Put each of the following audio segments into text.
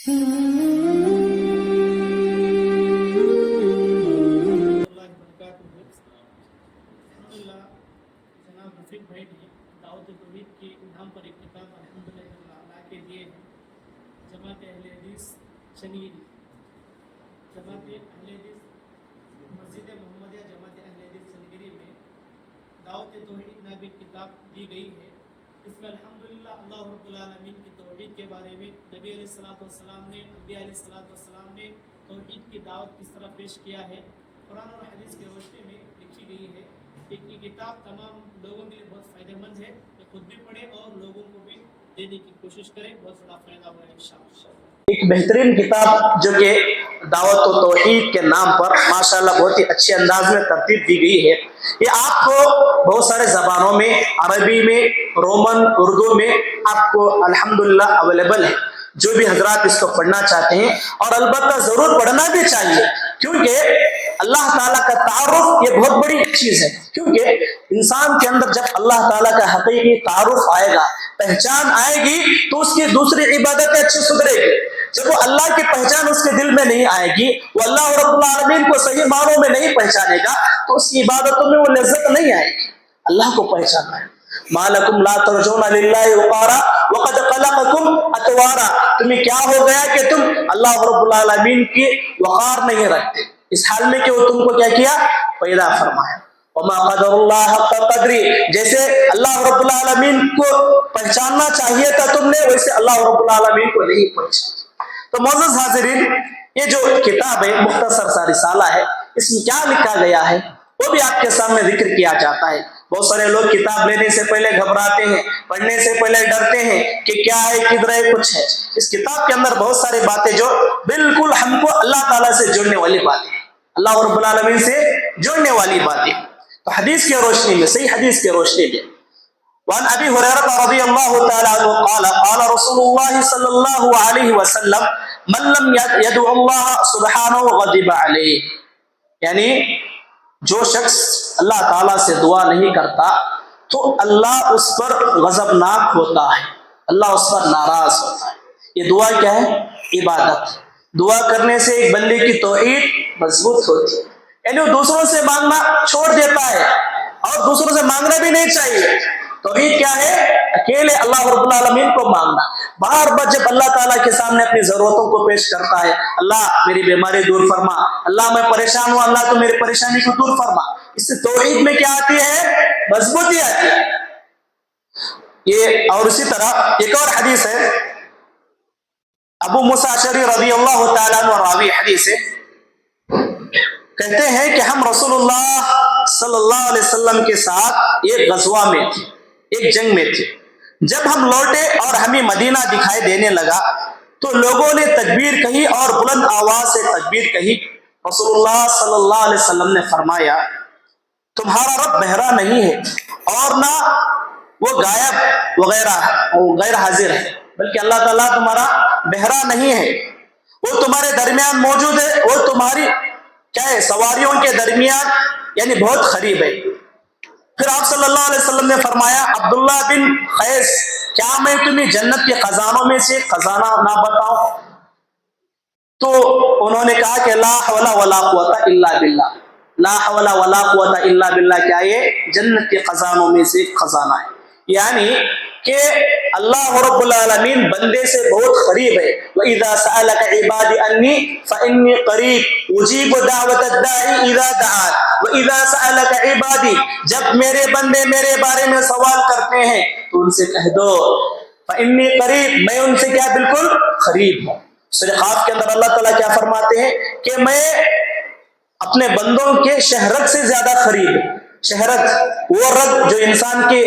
जनाब रफीक भाई ने दावत तौहीद के नाम पर एक किताब अल्हम्दुलिल्लाह के दिए हैं। जमात अहले हदीस चनीरी, जमात अहले हदीस मस्जिद मोहम्मदिया जमात अहले हदीस चनीरी में दावत तौहीद नाम की किताब दी गई है। इसमें अल्हम्दुलिल्लाह अल्लाह रब्बुल आलमीन की तौहीद के बारे में नबी अलैहिस्सलाम ने, अंबिया अलैहिस्सलाम ने तौहीद की दावत किस तरह पेश किया है, कुरान और हदीस की रोशनी में लिखी गई है। एक ये किताब तमाम लोगों के लिए बहुत फ़ायदेमंद है कि खुद भी पढ़े और लोगों को भी देने की कोशिश करें, बहुत बड़ा फ़ायदा होगा इंशाअल्लाह। एक बेहतरीन किताब जो कि दावत व तौहीद के नाम पर माशाल्लाह बहुत ही अच्छे अंदाज में तरतीब दी गई है। ये आपको बहुत सारे ज़बानों में, अरबी में, रोमन, उर्दू में आपको अल्हम्दुलिल्लाह अवेलेबल है। जो भी हजरात इसको पढ़ना चाहते हैं, और अलबत्ता ज़रूर पढ़ना भी चाहिए, क्योंकि अल्लाह ताला का तारुफ ये बहुत बड़ी चीज़ है। क्योंकि इंसान के अंदर जब अल्लाह ताला का हकीकी तारुफ आएगा, पहचान आएगी, तो उसकी दूसरी इबादतें अच्छी सुधरेगी। जब वो अल्लाह की पहचान उसके दिल में नहीं आएगी, वो अल्लाह रब्बुल आलमीन को सही मानों में नहीं पहचानेगा, तो उसकी इबादतों में वो लज्जत नहीं आएगी। अल्लाह को पहचानना है। मालकुम ला तर्जूना लिल्लाहि वक़ारा वक़द खलक़कुम अतवारा, तुम्हें क्या हो गया कि तुम अल्लाह रब्बुल आलमीन की वक़ार नहीं रखते, इस हाल में कि वो तुमको क्या किया, पैदा फरमाया। वमा क़दरुल्लाह हक़्क़ क़द्री, जैसे अल्लाह रब्बुल आलमीन को पहचानना चाहिए था तुमने, वैसे अल्लाह रब्बुल आलमीन को नहीं पहचाना। तो मोअज़्ज़ज़ हाज़िरीन, ये जो किताब है मुख्तसर सा रिसाला है, इसमें क्या लिखा गया है वो भी आपके सामने जिक्र किया जाता है। बहुत सारे लोग किताब लेने से पहले घबराते हैं, पढ़ने से पहले डरते हैं कि क्या है, किधर है, कुछ है। इस किताब के अंदर बहुत सारी बातें जो बिल्कुल हमको अल्लाह ताला से जुड़ने वाली बातें, अल्लाह रब्बुल आलमीन से जुड़ने वाली बातें। तो हदीस की रोशनी में, सही हदीस की रोशनी में, वअन अबी हुरैरा रज़ियल्लाहु तआला अन्हु क़ाल क़ाल रसूलुल्लाह सल्लल्लाहु अलैहि वसल्लम मन लम यदउल्लाह सुब्हानहु ग़ज़िबा अलैहि, यानी जो शख्स अल्लाह ताला से दुआ नहीं करता तो अल्लाह उस पर गजबनाक होता है, अल्लाह उस पर नाराज होता है। ये दुआ क्या है? इबादत। दुआ करने से एक बंदे की तौहीद मजबूत होती है, यानी वो दूसरों से मांगना छोड़ देता है, और दूसरों से मांगना भी नहीं चाहिए। तौहीद क्या है? अकेले अल्लाह रब्बुल आलमीन को मांगना। बार बार जब अल्लाह ताला के सामने अपनी जरूरतों को पेश करता है, अल्लाह मेरी बीमारी दूर फरमा, अल्लाह मैं परेशान हूं, अल्लाह तो मेरी परेशानी को दूर फरमा, इससे तौहीद में क्या आती है? मजबूती आती है। ये और इसी तरह एक और हदीस है, अबू मूसा अशअरी रज़ियल्लाहु तआला अन्हु रावी हदीस है, कहते हैं कि हम रसूलुल्लाह सल्लल्लाहु अलैहि वसल्लम के साथ एक गज़वा में थे, एक जंग में थे। जब हम लौटे और हमें मदीना दिखाई देने लगा तो लोगों ने तकबीर कही और बुलंद आवाज से तकबीर कही। रसूलुल्लाह सल्लल्लाहु अलैहि वसल्लम ने फरमाया, तुम्हारा रब बहरा नहीं है और ना वो गायब वगैरह गैर हाजिर है, बल्कि अल्लाह ताला तुम्हारा बहरा नहीं है, वो तुम्हारे दरमियान मौजूद है, वो तुम्हारी क्या है, सवारियों के दरमियान, यानी बहुत करीब है। फिर आप सल्लल्लाहु अलैहि वसल्लम ने फरमाया, अब्दुल्ला बिन कैस, क्या मैं तुम्हें जन्नत के खजानों में से खजाना ना बताऊं? तो उन्होंने कहा कि ला हौला वला कुव्वता इल्ला बिल्लाह, ला हौला वला कुव्वता इल्ला बिल्लाह, क्या ये जन्नत के खजानों में से खजाना है, यानी कि अल्लाह रब्बुल आलमीन बंदे से बहुत करीब है। व इज़ा सअलका इबादी अन्नी फइन्नी करीब उजीबु दावतद दाई इज़ा दआन, व इज़ा सअलका इबादी, जब मेरे बंदे मेरे बारे में सवाल करते हैं तो उनसे कह दो फइन्नी करीब, मैं उनसे क्या बिल्कुल करीब हूँ। सूरह क़ाफ के अंदर अल्लाह ताला क्या फरमाते हैं कि मैं अपने बंदों के शहरत से ज्यादा करीब हूँ। शहरत वो रग जो इंसान के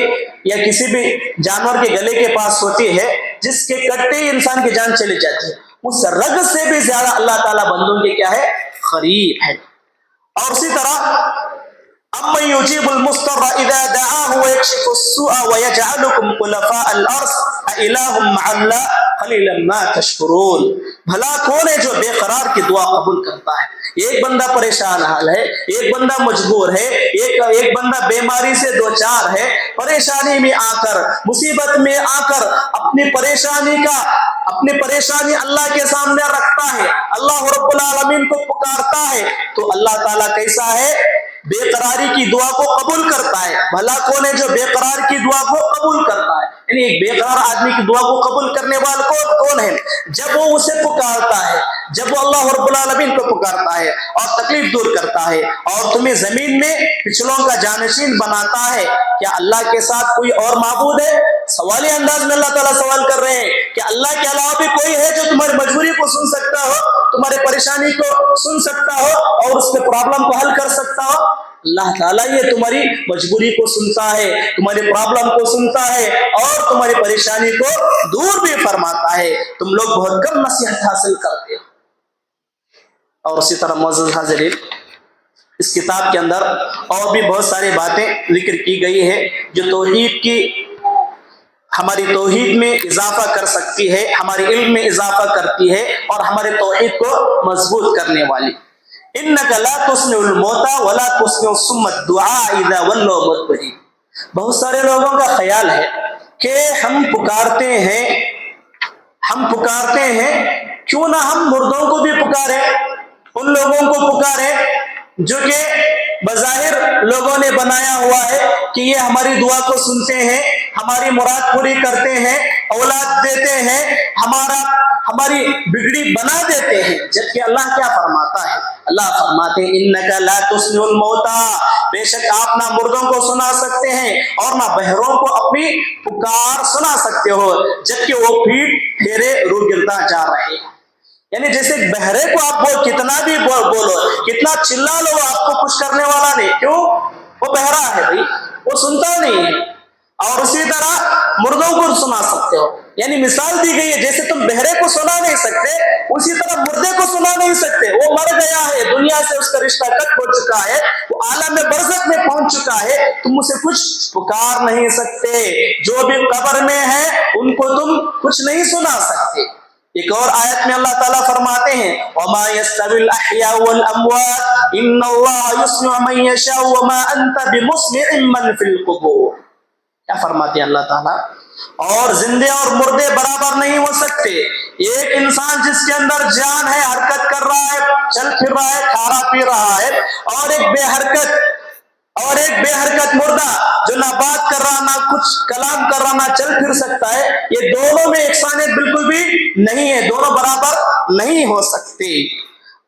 या किसी भी जानवर के गले के पास होती है, जिसके कटते ही इंसान की जान चली जाती है, उस रग से भी ज्यादा अल्लाह ताला बंदों के क्या है, करीब है। और उसी तरह अम्मन युजीबुल मुस्तर्रा इज़ा दआहु व यक्शिफुस सुआ व यजअलुकुम खुलफाअल अर्ज़ अइलाहुम मअल्लाह क़लीलन मा तशकुरून, भला कौन है जो बेकरार की दुआ कबूल करता है। एक बंदा परेशान हाल है, एक बंदा मजबूर है, एक बंदा बीमारी से दो चार है, परेशानी में आकर, मुसीबत में आकर अपनी परेशानी का अपनी परेशानी अल्लाह के सामने रखता है, अल्लाह रब्बुल आलमीन को पुकारता है, तो अल्लाह ताला कैसा है, बेकरारी की दुआ को कबूल करता है। भला कौन है जो बेकरार की दुआ को कबूल करता है? यानी एक बेकरार आदमी की दुआ को कबूल करने वाला कौन है? जब वो उसे पुकारता है, जब वो अल्लाह रब्बुल आलमीन को पुकारता है और तकलीफ दूर करता है और तुम्हें जमीन में पिछलों का जानशीन बनाता है। क्या अल्लाह के साथ कोई और माबूद है? सवाली अंदाज में अल्लाह ताला सवाल कर रहे हैं कि अल्लाह के अलावा भी कोई है जो तुम्हारी मजबूरी को सुन सकता हो, तुम्हारे परेशानी को सुन सकता हो और उसके प्रॉब्लम को हल कर सकता हो? अल्लाह ताला ये तुम्हारी मजबूरी को सुनता है, तुम्हारी प्रॉब्लम को सुनता है और तुम्हारी परेशानी को दूर भी फरमाता है। तुम लोग बहुत कम नसीहत हासिल करते हो। और उसी तरह मोअज़्ज़ज़ हाज़िरीन, इस किताब के अंदर और भी बहुत सारी बातें जिक्र की गई है जो तौहीद की, हमारी तौहीद में इजाफा कर सकती है, हमारे इल्म में इजाफा करती है और हमारे तौहीद को मजबूत करने वाली। इन्नका ला तुस्मिउल मौता वला तुस्मिउस सुम्मद दुआ इज़ा वल्लौ मुदबिरीन। बहुत सारे लोगों का ख्याल है कि हम पुकारते हैं, क्यों ना हम मुर्दों को भी पुकारें, उन लोगों को पुकारें जो कि बज़ाहिर लोगों ने बनाया हुआ है कि ये हमारी दुआ को सुनते हैं, हमारी मुराद पूरी करते हैं, औलाद देते हैं, हमारी बिगड़ी बना देते हैं। जबकि अल्लाह क्या फरमाता है? अल्लाह फरमाते हैं इन्नका ला तुस्मिउल मौता, बेशक आप ना मुर्दों को सुना सकते हैं और ना बहरों को अपनी पुकार सुना सकते हो, जबकि वो पीठ फेरे रू गिरता जा रहे हैं। यानी जैसे बहरे को आप कितना भी बोलो, कितना चिल्ला लो, आपको कुछ करने वाला नहीं। क्यों? वो बहरा है भाई, वो सुनता नहीं है। और उसी तरह मुर्दों को सुना सकते हो। यानी मिसाल दी गई है, जैसे तुम बहरे को सुना नहीं सकते, उसी तरह मुर्दे को सुना नहीं सकते। वो मर गया है, दुनिया से उसका रिश्ता कट हो चुका है, वो आलम बरज़ख में पहुंच चुका है, तुम उसे कुछ पुकार नहीं सकते। जो भी कब्र में है उनको तुम कुछ नहीं सुना सकते। एक और आयत में अल्लाह ताला फरमाते हैं वमा यस्तविल अहया वल अमवात इन्नल्लाह युस्मिउ मन यशा वमा अंत बिमुस्मिइन मन फिल कुबूर। क्या फरमाते हैं अल्लाह ताला? और जिंदे और मुर्दे बराबर नहीं हो सकते। एक इंसान जिसके अंदर जान है, हरकत कर रहा है, चल फिर रहा है, खा रहा पी रहा है, और एक बेहरकत मुर्दा जो ना बात कर रहा, ना कुछ कलाम कर रहा, ना चल फिर सकता है, ये दोनों में एकसानियत बिल्कुल भी नहीं है, दोनों बराबर नहीं हो सकते।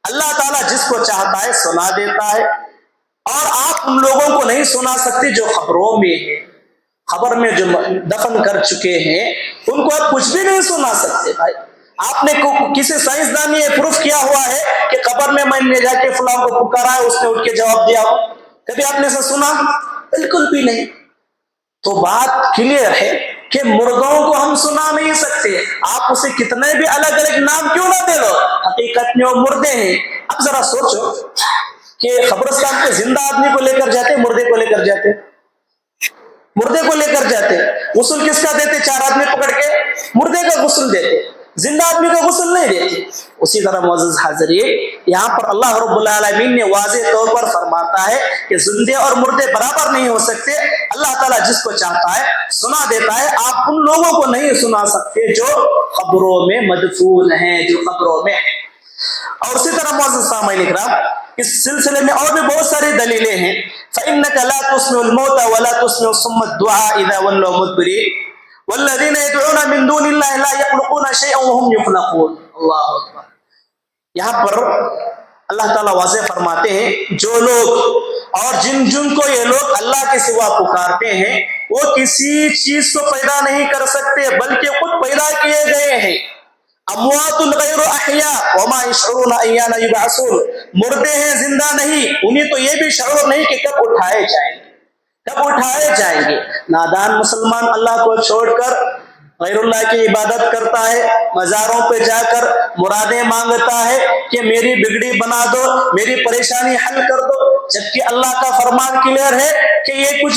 अल्लाह ताला जिसको चाहता है सुना देता है और आप उन लोगों को नहीं सुना सकते जो खबरों में है, खबर में जो दफन कर चुके हैं उनको आप कुछ भी नहीं सुना सकते। भाई आपने किसी साइंसदान ने प्रूफ किया हुआ है कि खबर में मैंने जाके फलां को पुकारा है, उसने उठ के जवाब दिया हो, कभी आपने ऐसा सुना? बिल्कुल भी नहीं। तो बात क्लियर है कि मुर्दों को हम सुना नहीं सकते, आप उसे कितने भी अलग अलग नाम क्यों ना दे लो, हकीकत में वो मुर्दे हैं। अब जरा सोचो कि कब्रिस्तान पे जिंदा आदमी को लेकर जाते, मुर्दे को लेकर जाते, गुस्ल किसका देते? 4 आदमी पकड़ के मुर्दे का गुस्ल देते, जिंदा आदमी का गुस्ल नहीं देते। उसी तरह मुअज़्ज़ज़ हाज़िरीन, यहाँ पर अल्लाह रब्बुल आलमीन ने वाज़ेह तौर पर फरमाता है कि जिंदे और मुर्दे बराबर नहीं हो सकते। अल्लाह ताला जिसको चाहता है सुना देता है, आप उन लोगों को नहीं सुना सकते जो खबरों में मदफून हैं, जो खबरों में है। और उसी तरह मुअज़्ज़ज़ सामईन इकराम, इस सिलसिले में और भी बहुत सारी दलीलें हैं। फ़इन्नका ला तुस्मिउल मौता वला तुस्मिउस सुम्मद दुआ इज़ा वल्लौ मुदबिरीन वल्लज़ीना यदऊना मिन दूनिल्लाहि ला यख़्लुक़ूना शैअन व हुम युख़्लक़ून। अल्लाहु अकबर। यहाँ पर अल्लाह ताला वाज़ेह फरमाते हैं, जो लोग और जिनको ये लोग अल्लाह के सिवा पुकारते हैं वो किसी चीज को पैदा नहीं कर सकते, बल्कि खुद पैदा किए गए हैं। अमवातुन गैरु अहया वमा यशऊरुना अय्याना युबअसून, मुर्दे हैं, जिंदा नहीं, उन्हें तो ये भी शऊर नहीं कि कब उठाए जाएंगे। नादान मुसलमान अल्लाह को छोड़कर गैरुल्लाह की इबादत करता है, मज़ारों पे जाकर मुरादें मांगता है कि मेरी बिगड़ी बना दो, मेरी परेशानी हल कर दो, जबकि अल्लाह का फरमान क्लियर है कि ये कुछ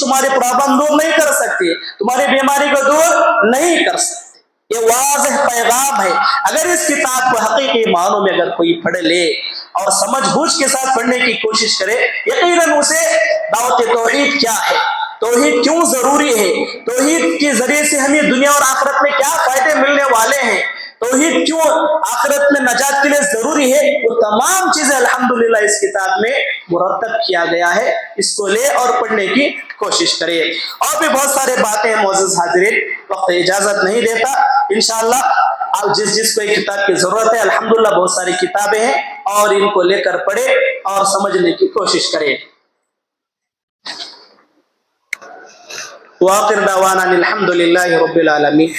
तुम्हारे प्रॉब्लम दूर नहीं कर सकते, तुम्हारी बीमारी को दूर नहीं कर सकते। ये वाज़ेह पैगाम है। अगर इस किताब को हकीकी मानों में अगर कोई पढ़ ले और समझ बूझ के साथ पढ़ने की कोशिश करे, यकीनन उसे दावत तौहीद क्या है, तौहीद क्यों जरूरी है, तौहीद के जरिए से हमें दुनिया और आखिरत में क्या फायदे मिलने वाले वाले हैं, तौहीद क्यों आखिरत में नजात के लिए जरूरी है, वो तमाम चीजें अल्हम्दुलिल्लाह इस किताब में मुरतब किया गया है। इसको ले और पढ़ने की कोशिश करिए। और भी बहुत सारे बातें हैं मोअज़्ज़िज़ हाज़िरीन, वक्त इजाजत नहीं देता। इंशाअल्लाह आप जिसको एक किताब की जरूरत है, अल्हम्दुलिल्लाह बहुत सारी किताबें हैं, और इनको लेकर पढ़े और समझने की कोशिश करें। वाखिर दावाना अनिल हम्दुलिल्लाहि रब्बिल आलमीन।